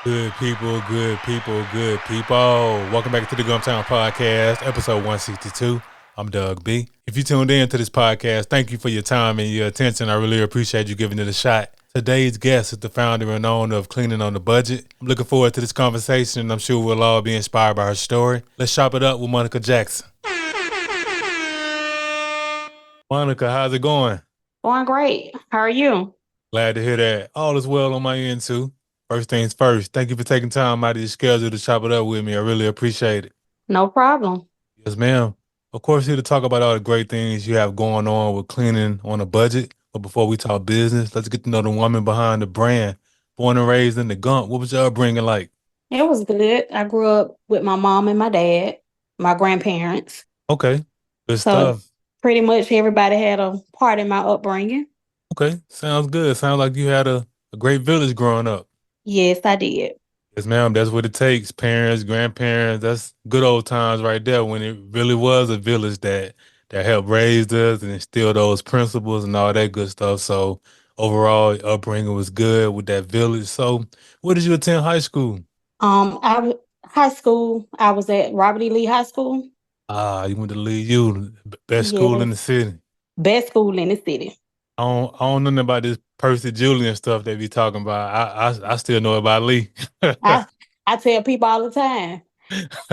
Good people, good people, good people. Welcome back to the Gumtown Podcast, episode 162. I'm Doug B. If you tuned in to this podcast, thank you for your time and your attention. I really appreciate you giving it a shot. Today's guest is the founder and owner of Cleaning on the Budget. I'm looking forward to this conversation, and I'm sure we'll all be inspired by her story. Let's chop it up with Monica Jackson. Monica, how's it going? Going great. How are you? Glad to hear that. All is well on my end, too. First things first, thank you for taking time out of your schedule to chop it up with me. I really appreciate it. No problem. Yes, ma'am. Of course, here to talk about all the great things you have going on with cleaning on a budget. But before we talk business, let's get to know the woman behind the brand. Born and raised in the Gump, what was your upbringing like? It was good. I grew up with my mom and my dad, my grandparents. Okay, good So stuff. pretty much everybody had a part in my upbringing. Okay, sounds good. Sounds like you had a great village growing up. Yes, I did. Yes, ma'am. That's what it takes. Parents, grandparents. That's good old times right there when it really was a village that helped raise us and instill those principles and all that good stuff. So overall, your upbringing was good with that village. So, where did you attend high school? High school, I was at Robert E. Lee High School. Ah, you went to Lee U, best school in the Yes, city. best school in the city. I don't know nothing about this Percy Julian stuff they be talking about. I still know about Lee. I I tell people all the time.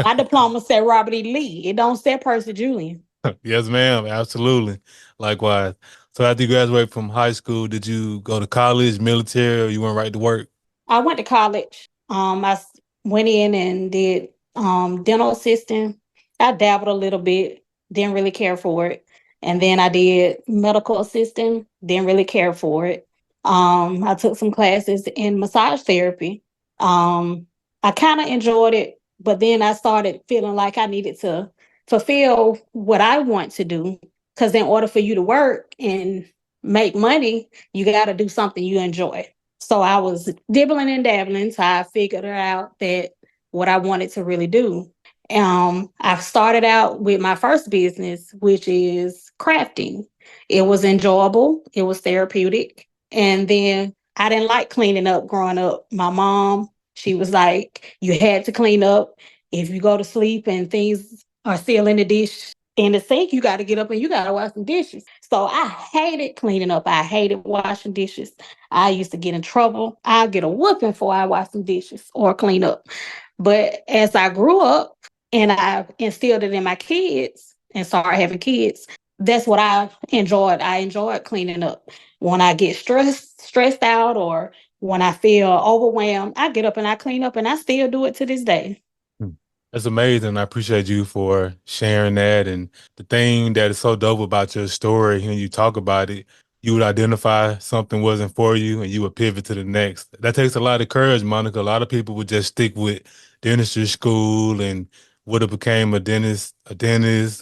My diploma said Robert E. Lee. It don't say Percy Julian. Yes, ma'am. Absolutely. Likewise. So after you graduated from high school, did you go to college, military, or you went right to work? I went to college. Went in and did dental assisting. I dabbled a little bit, didn't really care for it. And then I did medical assisting, didn't really care for it. I took some classes in massage therapy. Um, I kind of enjoyed it, but then I started feeling like I needed to fulfill what I want to do. Because in order for you to work and make money, you got to do something you enjoy. So I was dibbling and dabbling till I figured out that what I wanted to really do. I started out with my first business, which is crafting. It was enjoyable, it was therapeutic. And then I didn't like cleaning up growing up. My mom, she was like, you had to clean up. If you go to sleep and things are still in the dish in the sink, you got to get up and you got to wash some dishes. So I hated cleaning up. I hated washing dishes. I used to get in trouble. I'd get a whooping before I wash some dishes or clean up. But as I grew up and I instilled it in my kids and started having kids, that's what I enjoyed. I enjoyed cleaning up. When I get stressed out, or when I feel overwhelmed, I get up and I clean up, and I still do it to this day. Hmm. That's amazing. I appreciate you for sharing that. And the thing that is so dope about your story, when you talk about it, you would identify something wasn't for you and you would pivot to the next. That takes a lot of courage, Monica. A lot of people would just stick with dentistry school and would have became a dentist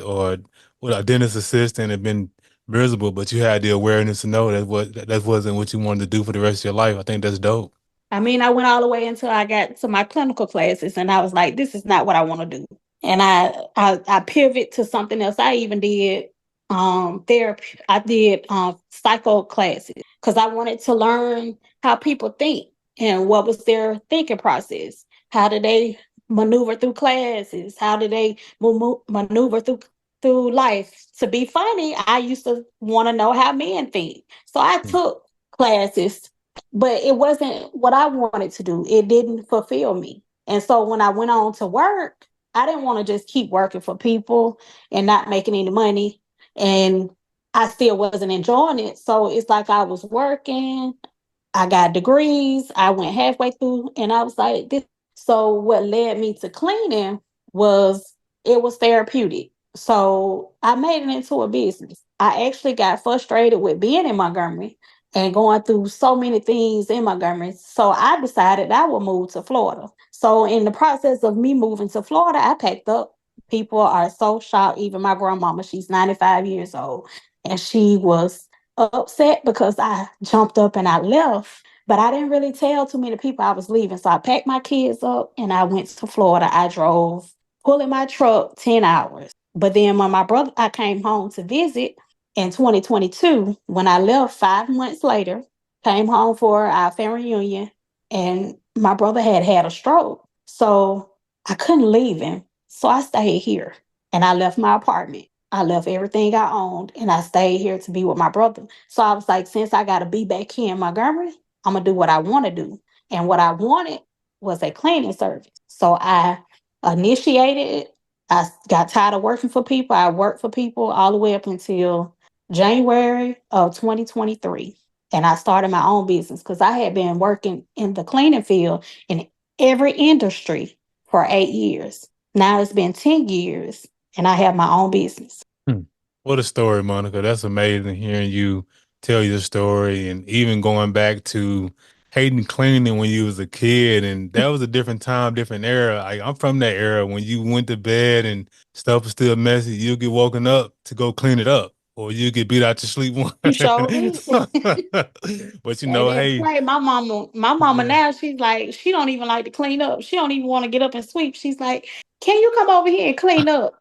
or what a dentist assistant and been miserable, but you had the awareness to know that wasn't what you wanted to do for the rest of your life. I think that's dope. I mean, I went all the way until I got to my clinical classes, and I was like, "This is not what I want to do." And I pivot to something else. I even did therapy. I did psycho classes because I wanted to learn how people think and what was their thinking process. How did they maneuver through classes? How did they maneuver through life? To be funny, I used to want to know how men think, so I Hmm. took classes, but it wasn't what I wanted to do. It didn't fulfill me. And so when I went on to work, I didn't want to just keep working for people and not making any money. And I still wasn't enjoying it. So it's like I was working, I got degrees, I went halfway through, and I was like, this. So what led me to cleaning was it was therapeutic. So I made it into a business. I actually got frustrated with being in Montgomery and going through so many things in Montgomery. So I decided I would move to Florida. So in the process of me moving to Florida, I packed up. People are so shocked. Even my grandmama, she's 95 years old, and she was upset because I jumped up and I left. But I didn't really tell too many people I was leaving. So I packed my kids up and I went to Florida. I drove, pulling my truck 10 hours. But then when I came home to visit in 2022, when I left 5 months later, came home for our family reunion. And my brother had a stroke. So I couldn't leave him. So I stayed here and I left my apartment. I left everything I owned and I stayed here to be with my brother. So I was like, since I got to be back here in Montgomery, I'm going to do what I want to do. And what I wanted was a cleaning service. So I initiated it. I got tired of working for people. I worked for people all the way up until January of 2023. And I started my own business because I had been working in the cleaning field in every industry for 8 years. Now it's been 10 years and I have my own business. Hmm. What a story, Monica. That's amazing hearing you tell your story and even going back to hating cleaning when you was a kid. And that was a different time, different era. I'm from that era when you went to bed and stuff was still messy. You'll get woken up to go clean it up or you get beat out to sleep. You showed me. But And then hey, play my mama yeah. now, she's like, she don't even like to clean up. She don't even want to get up and sweep. She's like, can you come over here and clean up?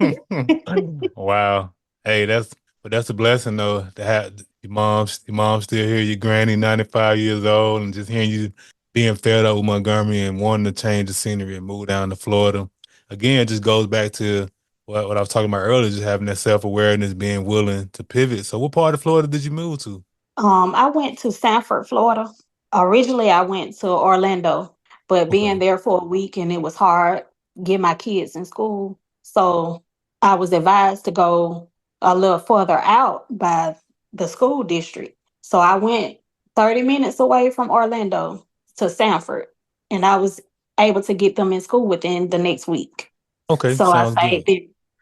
Wow. Hey, that's a blessing though to have your mom still here, your granny 95 years old, and just hearing you being fed up with Montgomery and wanting to change the scenery and move down to Florida. Again, it just goes back to what I was talking about earlier, just having that self-awareness, being willing to pivot. So what part of Florida did you move to? I went to Sanford, Florida. Originally, I went to Orlando, but being Okay. there for a week and it was hard get my kids in school. So I was advised to go a little further out by the school district. So I went 30 minutes away from Orlando to Sanford, and I was able to get them in school within the next week. Okay, So I sounds stayed good. there.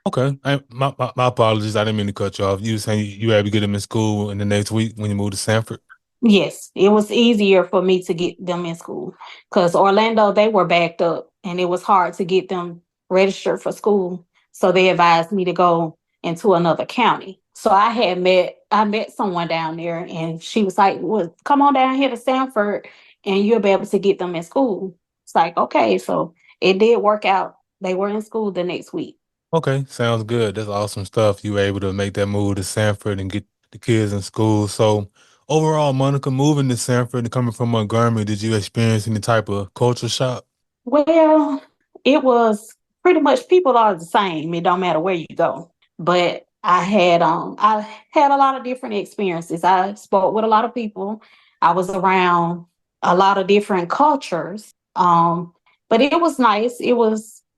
Okay. My apologies. I didn't mean to cut you off. You were saying you were able to get them in school in the next week when you moved to Sanford? Yes, it was easier for me to get them in school because Orlando, they were backed up and it was hard to get them registered for school. So they advised me to go into another county. So I met someone down there and she was like, well, come on down here to Sanford and you'll be able to get them in school. It's like, okay. So it did work out. They were in school the next week. Okay, sounds good. That's awesome stuff. You were able to make that move to Sanford and get the kids in school. So overall, Monica, moving to Sanford and coming from Montgomery, did you experience any type of culture shock? Well, it was pretty much people are the same. It don't matter where you go. But I had a lot of different experiences. I spoke with a lot of people. I was around a lot of different cultures. But it was nice.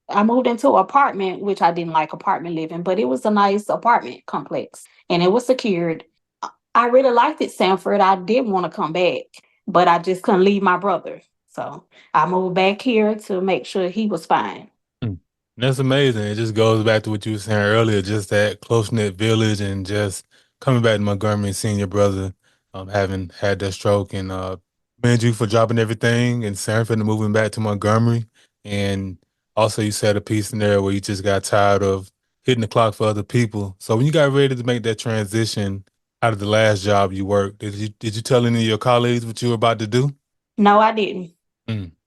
I moved into an apartment, which I didn't like apartment living, but it was a nice apartment complex and it was secured. I really liked it, Sanford. I did want to come back, but I just couldn't leave my brother. So I moved back here to make sure he was fine. Mm. That's amazing. It just goes back to what you were saying earlier, just that close-knit village and just coming back to Montgomery and seeing your brother having had that stroke and commend you for dropping everything and Sanford and moving back to Montgomery. And also you said a piece in there where you just got tired of hitting the clock for other people. So when you got ready to make that transition out of the last job you worked, did you tell any of your colleagues what you were about to do? No, I didn't.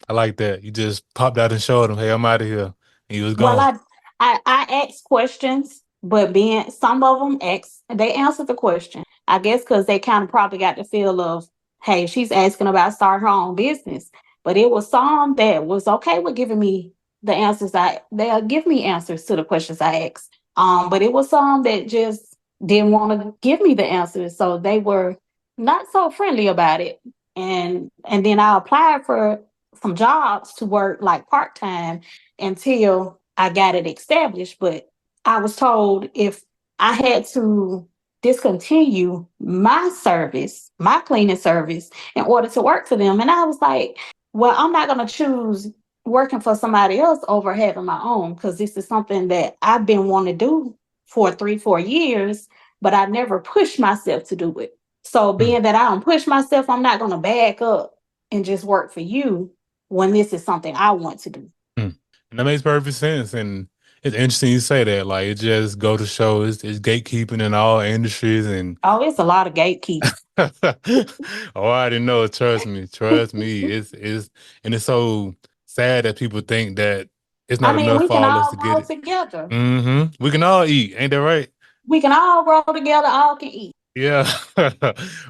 I like that. You just popped out and showed them, hey, I'm out of here. And you was Well, gone. I asked questions, but being some of them they answered the question. I guess because they kind of probably got the feel of, hey, she's asking about starting her own business. But it was some that was okay with giving me the answers. They'll give me answers to the questions I asked. But it was some that just didn't want to give me the answers, so they were not so friendly about it. And then I applied for some jobs to work like part time until I got it established. But I was told if I had to discontinue my service, my cleaning service, in order to work for them. And I was like, well, I'm not going to choose working for somebody else over having my own because this is something that I've been wanting to do for 3, 4 years, but I never pushed myself to do it. So Mm, being that I don't push myself, I'm not going to back up and just work for you when this is something I want to do. mm. And that makes perfect sense. And it's interesting you say that. Like it just go to show it's gatekeeping in all industries and Oh, it's a lot of gatekeeping. oh, I didn't know. Trust me. Trust me. It's and it's so sad that people think that it's I not mean, enough we for can all us all to get grow it. together. We can all eat. Ain't that right? We can all grow together, all can eat. Yeah,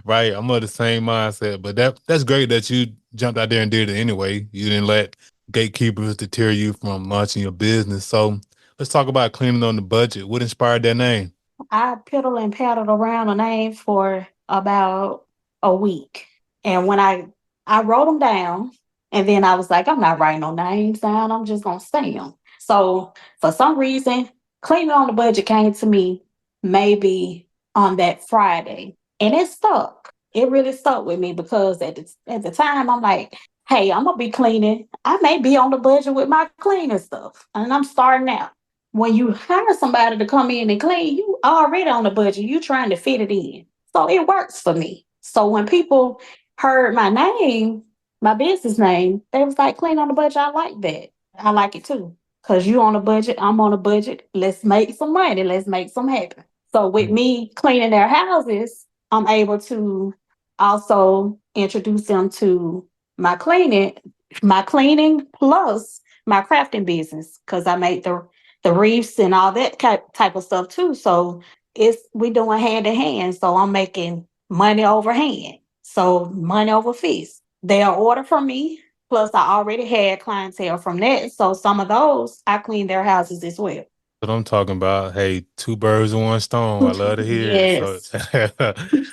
right. I'm of the same mindset, but that's great that you jumped out there and did it anyway. You didn't let gatekeepers deter you from launching your business. So let's talk about cleaning on the budget. What inspired that name? I piddled and paddled around a name for about a week. And when I wrote them down, and then I was like, I'm not writing no names down. I'm just gonna say them. So for some reason, cleaning on the budget came to me maybe on that Friday, and it stuck. It really stuck with me because at the time I'm like, hey, I'm gonna be cleaning. I may be on the budget with my cleaning stuff, and I'm starting out. When you hire somebody to come in and clean, you already on the budget. You trying to fit it in. So it works for me. So when people heard my name, my business name, they was like, clean on the budget. I like that. I like it too. Cause you on a budget, I'm on a budget. Let's make some money. Let's make some happen. So with Mm. me cleaning their houses, I'm able to also introduce them to my cleaning, my cleaning plus my crafting business. Cause I make the reefs and all that type of stuff too. So it's we doing hand in hand. So I'm making money over hand. So money over fees. They'll order from me. Plus, I already had clientele from that. So some of those I clean their houses as well. What I'm talking about. Hey, two birds with one stone. I love to hear it. So, Yes.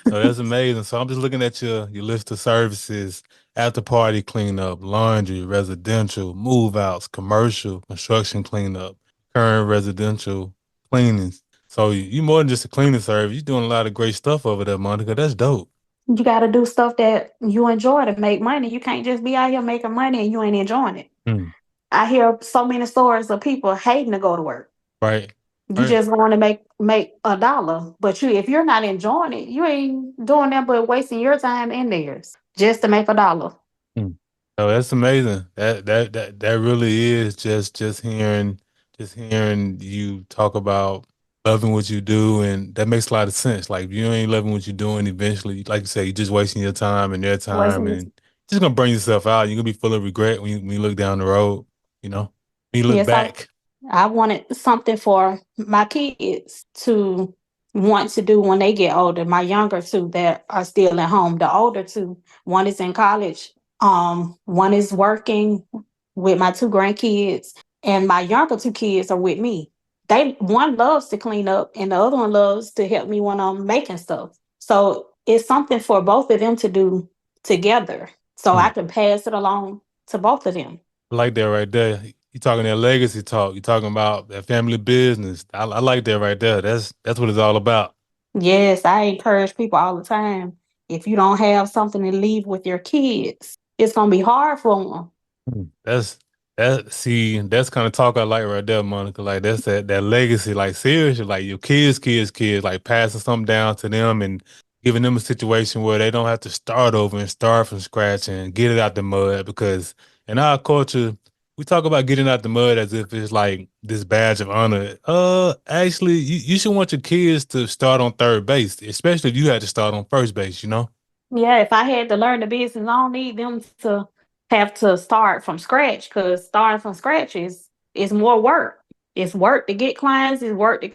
so that's amazing. So I'm just looking at your list of services: after party cleanup, laundry, residential, move outs, commercial, construction cleanup, current residential cleanings. So you more than just a cleaning service. You're doing a lot of great stuff over there, Monica. That's dope. You got to do stuff that you enjoy to make money. You can't just be out here making money and you ain't enjoying it. Mm, I hear so many stories of people hating to go to work. right. You Right. just want to make a dollar, but you if you're not enjoying it, you ain't doing that but wasting your time and theirs just to make a dollar. Mm. Oh, that's amazing. That really is just hearing you talk about loving what you do, and that makes a lot of sense. Like if you ain't loving what you're doing, eventually, like you say, you're just wasting your time and their time, Wasting your and just gonna burn yourself out. You're gonna be full of regret when you look down the road. You know, when you look yes, back. I wanted something for my kids to want to do when they get older. My younger two that are still at home. The older two, one is in college. One is working with my two grandkids, and my younger two kids are with me. They one loves to clean up, and the other one loves to help me when I'm making stuff. So it's something for both of them to do together, so I Hmm. can pass it along to both of them. I like that right there. You talking that legacy talk. You talking about that family business. I like that right there. That's what it's all about. Yes, I encourage people all the time. If you don't have something to leave with your kids, it's gonna be hard for them. That's that's kind of talk I like right there, Monica. Like that's that legacy, like seriously, like your kids, like passing something down to them and giving them a situation where they don't have to start over and start from scratch and get it out the mud. Because in our culture, we talk about getting out the mud as if it's like this badge of honor. Actually, you should want your kids to start on third base, especially if you had to start on first base, you know? Yeah, if I had to learn the business, I don't need them to have to start from scratch because starting from scratch is more work. It's work to get clients, it's work to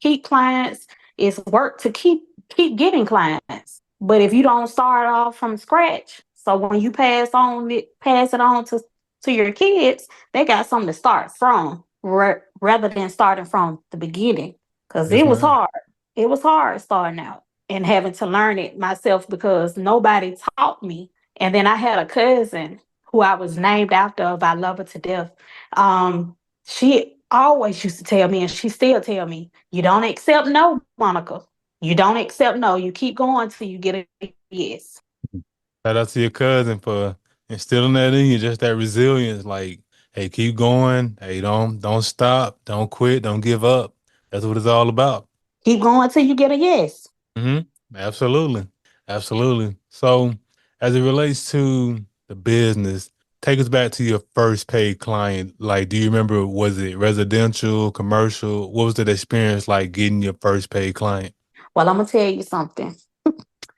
keep clients, it's work to keep getting clients. But if you don't start off from scratch, so when you pass it on to your kids, they got something to start from rather than starting from the beginning. Because Yes, it was ma'am. hard. It was hard starting out and having to learn it myself because nobody taught me. And then I had a cousin who I was named after of. I love her to death. She always used to tell me, and she still tell me, you don't accept no, Monica. You don't accept no. You keep going till you get a yes. Shout out to your cousin for instilling that in you, just that resilience. Like, hey, keep going. Hey, don't stop. Don't quit. Don't give up. That's what it's all about. Keep going till you get a yes. Hmm. Absolutely. Absolutely. So, as it relates to the business, take us back to your first paid client. Like, do you remember, was it residential, commercial? What was that experience like getting your first paid client? Well, I'm gonna tell you something.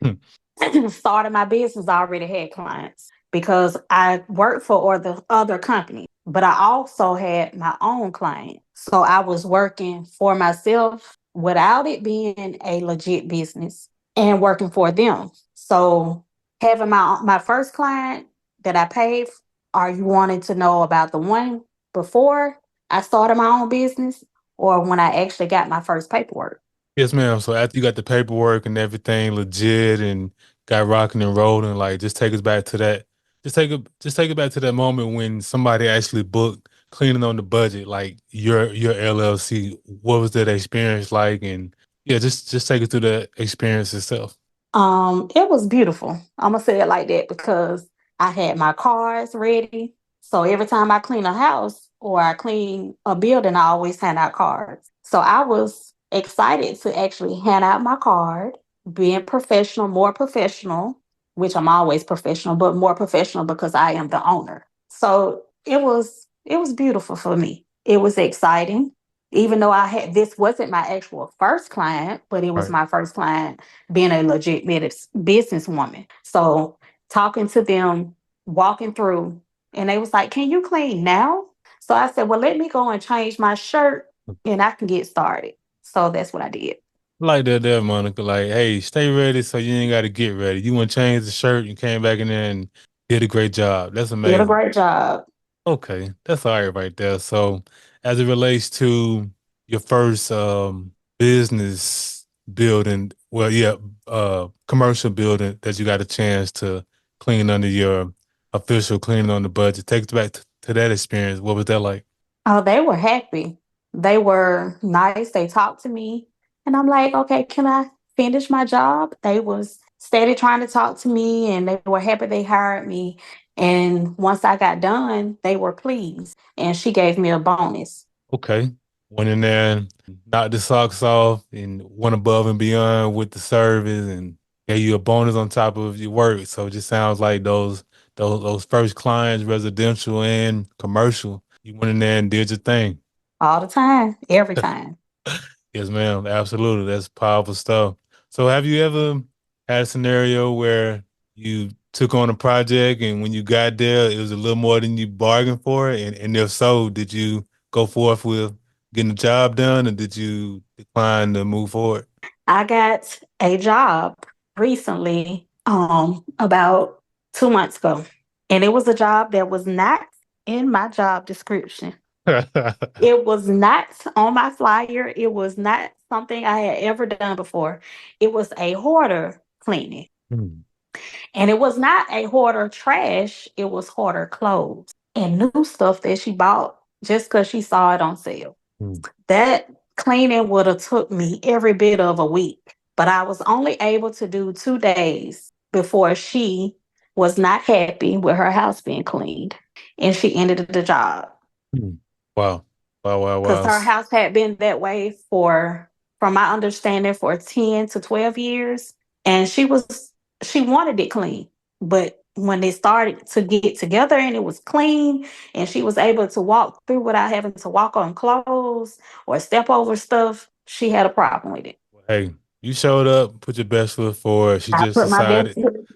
Hmm. Started my business, I already had clients because I worked for other companies, but I also had my own client. So I was working for myself without it being a legit business. and working for them. So having my first client that I paid, are you wanting to know about the one before I started my own business or when I actually got my first paperwork? Yes, ma'am. So after you got the paperwork and everything legit and got rocking and rolling, like just take us back to that. Just take it back to that moment when somebody actually booked cleaning on the budget, like your LLC. What was that experience like? And yeah, just take us through the experience itself. It was beautiful. I'm gonna say it like that because I had my cards ready. So every time I clean a house or I clean a building, I always hand out cards. So I was excited to actually hand out my card, being professional, more professional, which I'm always professional, but more professional because I am the owner. So it was beautiful for me. It was exciting. Even though I had this wasn't my actual first client, but it was Right. my first client being a legit businesswoman. So talking to them, walking through, and they was like, "Can you clean now?" So I said, "Well, let me go and change my shirt, and I can get started." So that's what I did. Like that there, Monica. Like, hey, stay ready so you ain't got to get ready. You want to change the shirt, you came back in there and did a great job. That's Did a amazing. great job. Okay, that's all right there. So, as it relates to your first business building, well, yeah, commercial building that you got a chance to clean under your official cleaning on the budget. Take us back to that experience. What was that like? Oh, they were happy. They were nice. They talked to me. And I'm like, okay, can I finish my job? They was steady trying to talk to me and they were happy they hired me. And once I got done, they were pleased. And she gave me a bonus. Okay, went in there and knocked the socks off and went above and beyond with the service and gave you a bonus on top of your work. So it just sounds like those first clients, residential and commercial, you went in there and did your thing. All the time, every time. Yes, ma'am. Absolutely. That's powerful stuff. So have you ever had a scenario where you took on a project and when you got there, it was a little more than you bargained for? And if so, did you go forth with getting the job done or did you decline to move forward? I got a job recently, about 2 months ago. And it was a job that was not in my job description. It was not on my flyer. It was not something I had ever done before. It was a hoarder cleaning. Hmm. And it was not a hoarder trash, it was hoarder clothes and new stuff that she bought just because she saw it on sale. Hmm. That cleaning would have took me every bit of a week, but I was only able to do 2 days before she was not happy with her house being cleaned and she ended the job Hmm. Wow. Wow, wow, because wow. her house had been that way for, from my understanding, for 10 to 12 years. And she wanted it clean. But when they started to get together and it was clean and she was able to walk through without having to walk on clothes or step over stuff, she had a problem with it. Hey, you showed up, put your best foot forward. She I just put my best decided. foot,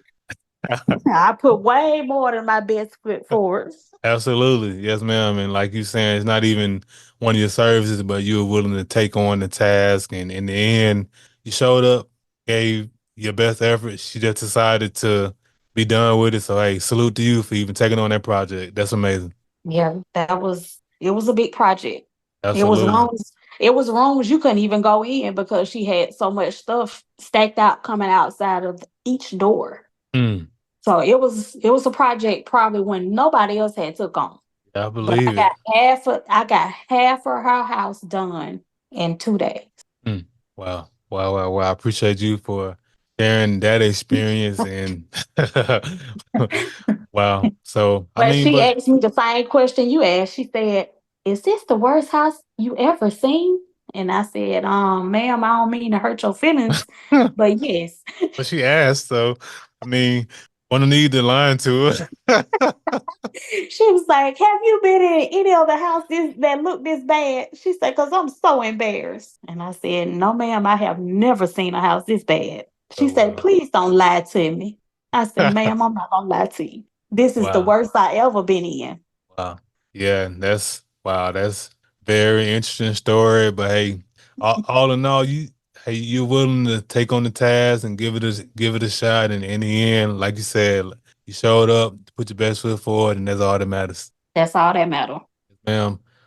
I put way more than my best foot forward. Absolutely. Yes, ma'am. And like you saying, it's not even one of your services, but you were willing to take on the task. And in the end, you showed up, gave your best effort. She just decided to be done with it. So, hey, salute to you for even taking on that project. That's amazing. Yeah, it was a big project. It was Absolutely. rooms, it was rooms you couldn't even go in because she had so much stuff stacked out coming outside of each door. Mm, So it was a project probably when nobody else had took on. I But believe it. I got half of her house done in 2 days. Mm, wow. Wow, wow, wow. I appreciate you for sharing that experience and wow. So, I But mean, she but asked me the same question you asked. She said, "Is this the worst house you ever seen?" And I said, ma'am, I don't mean to hurt your feelings, but yes. but she asked, so I mean, want to need the line to it. She was like, "Have you been in any other house that look this bad?" She said, "Because I'm so embarrassed." And I said, "No, ma'am, I have never seen a house this bad." She Oh said, wow, "Please don't lie to me." I said, "Ma'am, I'm not gonna lie to you. This is the wow, worst I ever been in." wow. Yeah, that's wow. That's very interesting story. But hey, all in all, hey, you're willing to take on the task and give it a shot. And in the end, like you said, you showed up, put your best foot forward, and that's all that matters. That's all that matter.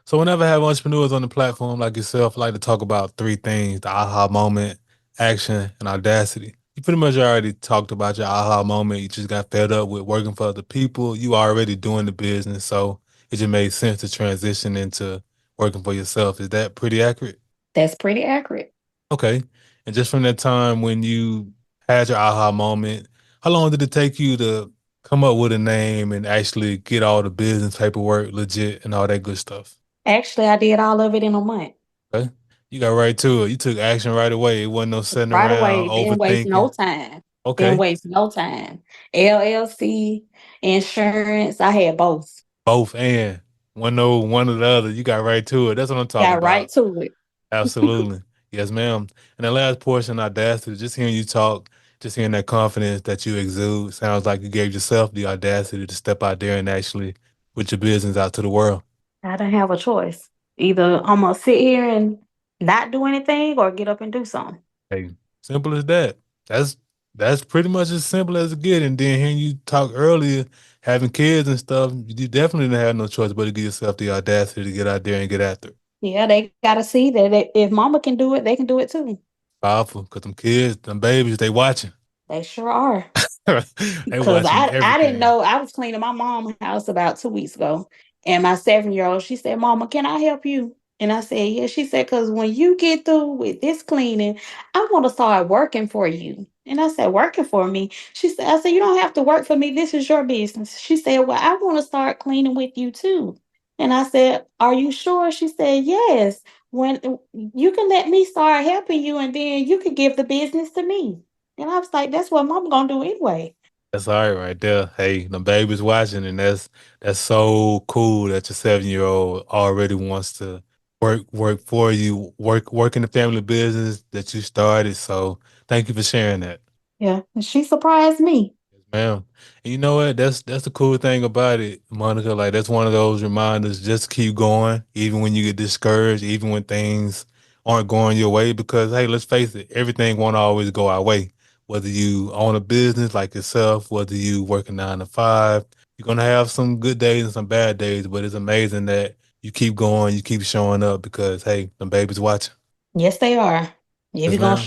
So whenever I have entrepreneurs on the platform like yourself, I like to talk about three things: the aha moment, action, and audacity. You pretty much already talked about your aha moment. You just got fed up with working for other people. You already doing the business, so it just made sense to transition into working for yourself. Is that pretty accurate? That's pretty accurate. Okay. And just from that time when you had your aha moment, how long did it take you to come up with a name and actually get all the business paperwork legit and all that good stuff? Actually, I did all of it in a month. Okay. You got right to it. You took action right away. It wasn't no sitting Right around away. Didn't waste no overthinking. time. Didn't Okay. waste no time. LLC, insurance, I had both. Both and one or the other. You got right to it. That's what I'm talking Got right about. to it. Absolutely. Yes, ma'am. And the last portion, audacity, just hearing you talk, just hearing that confidence that you exude, sounds like you gave yourself the audacity to step out there and actually put your business out to the world. I didn't have a choice. Either I'm gonna sit here and not do anything or get up and do something. Hey, simple as that. That's that's pretty much as simple as it get. And then hearing you talk earlier, having kids and stuff, you definitely didn't have no choice but to give yourself the audacity to get out there and get after it. Yeah, they gotta see that if mama can do it, they can do it too. Powerful, because them kids, them babies, they watching. They sure are. They Cause watching I didn't everything. know I was cleaning my mom's house about 2 weeks ago. And my 7 year old, she said, Mama, can I help you? And I said, yeah. She said, because when you get through with this cleaning, I want to start working for you. And I said, working for me? She said, I said, you don't have to work for me. This is your business. She said, well, I want to start cleaning with you too. And I said, are you sure? She said, yes. When you can let me start helping you and then you can give the business to me. And I was like, that's what mom gonna do anyway. That's all right there. Hey, the baby's watching, and that's so cool that your 7-year-old already wants to work for you, work in the family business that you started. So thank you for sharing that. Yeah, and she surprised me. Yes, ma'am. And you know what? That's the cool thing about it, Monica. Like that's one of those reminders. Just keep going, even when you get discouraged, even when things aren't going your way. Because hey, let's face it, everything won't always go our way. Whether you own a business like yourself, whether you work a 9 to 5, you're gonna have some good days and some bad days. But it's amazing that you keep going, you keep showing up because hey, the baby's watching. Yes, they are. If Yes, you're gonna ma'am.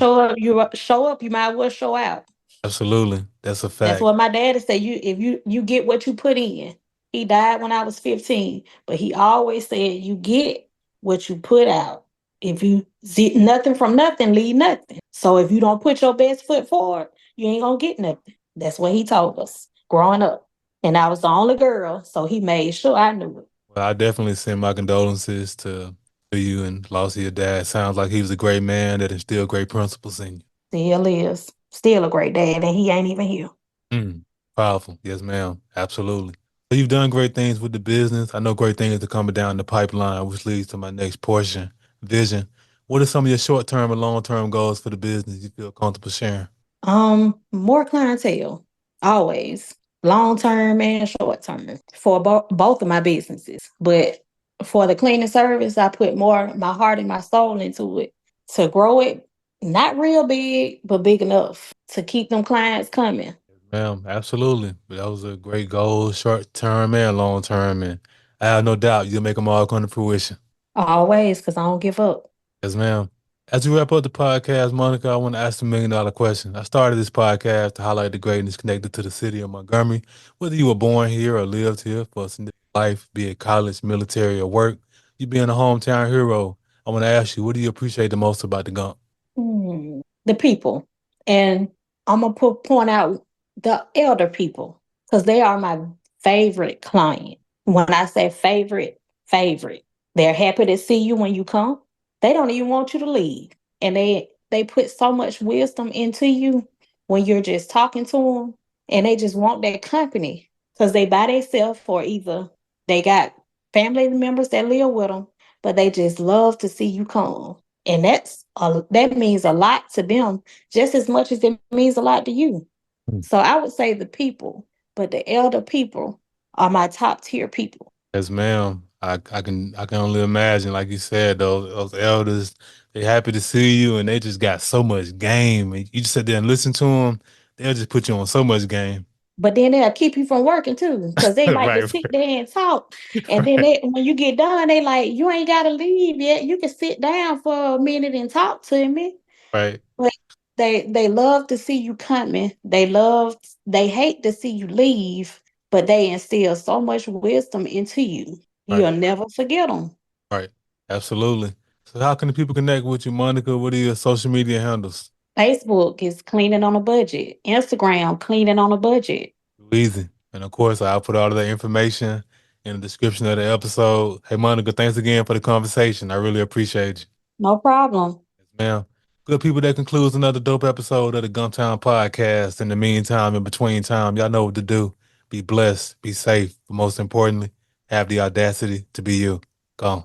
show up, you might as well show out. Absolutely, that's a That's fact. what my daddy said. You if you get what you put in. He died when I was 15, but he always said you get what you put out. If you see nothing from nothing, leave nothing. So if you don't put your best foot forward, you ain't gonna get nothing. That's what he told us growing up. And I was the only girl, so he made sure I knew it. Well, I definitely send my condolences to you and loss of your dad. Sounds like he was a great man that instilled great principles in you. Still is. Still a great dad, and he ain't even here. Mm, powerful. Yes, ma'am. Absolutely. So you've done great things with the business. I know great things are coming down the pipeline, which leads to my next portion, vision. What are some of your short-term and long-term goals for the business you feel comfortable sharing? More clientele, always, long term and short term for both of my businesses. But for the cleaning service, I put more my heart and my soul into it to grow it, not real big, but big enough to keep them clients coming. Ma'am, absolutely. That was a great goal, short-term and long-term, and I have no doubt you'll make them all come to fruition. Always, because I don't give up. Yes, ma'am. As we wrap up the podcast, Monica, I want to ask the $1 million question. I started this podcast to highlight the greatness connected to the city of Montgomery. Whether you were born here or lived here for a significant life, be it college, military, or work, you being a hometown hero. I want to ask you, what do you appreciate the most about the Gump? The people. And I'm going to point out the elder people because they are my favorite client. When I say favorite, favorite, they're happy to see you when you come. They don't even want you to leave. And they put so much wisdom into you when you're just talking to them. And they just want that company because they by themselves or either they got family members that live with them, but they just love to see you come. And that means a lot to them just as much as it means a lot to you. Mm. So I would say the people, but the elder people are my top tier people. Yes, ma'am. I can only imagine, like you said, those elders, They happy to see you, and they just got so much game. And you just sit there and listen to them. They'll just put you on so much game. But then they'll keep you from working too, because they like to Right, sit there and talk. And then right, when you get done, they like, you ain't gotta leave yet. You can sit down for a minute and talk to me. right, But they love to see you coming. They hate to see you leave, but they instill so much wisdom into you. right, You'll never forget them. right. Absolutely. So how can the people connect with you, Monica? What are your social media handles? Facebook is cleaning on a budget. Instagram, cleaning on a budget. Easy. And of course, I'll put all of that information in the description of the episode. Hey, Monica, thanks again for the conversation. I really appreciate you. No problem. Yes, ma'am. Good people, that concludes another dope episode of the Gumptown Podcast. In the meantime, in between time, y'all know what to do. Be blessed, be safe, but most importantly, have the audacity to be you. Go on.